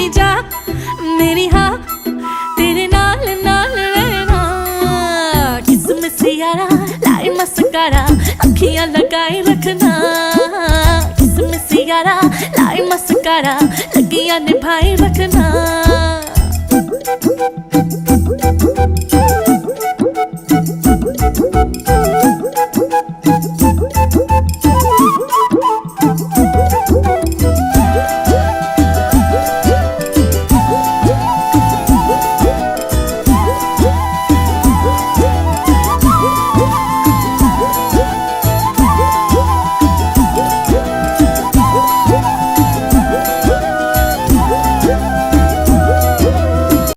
ही जा मेरी हाँ तेरे नाल नाल रहना। किसमिस यारा लाई मस्कारा अखियां लगाए रखना। किसमिस यारा लाई मस्कारा लगियां निभाए रखना।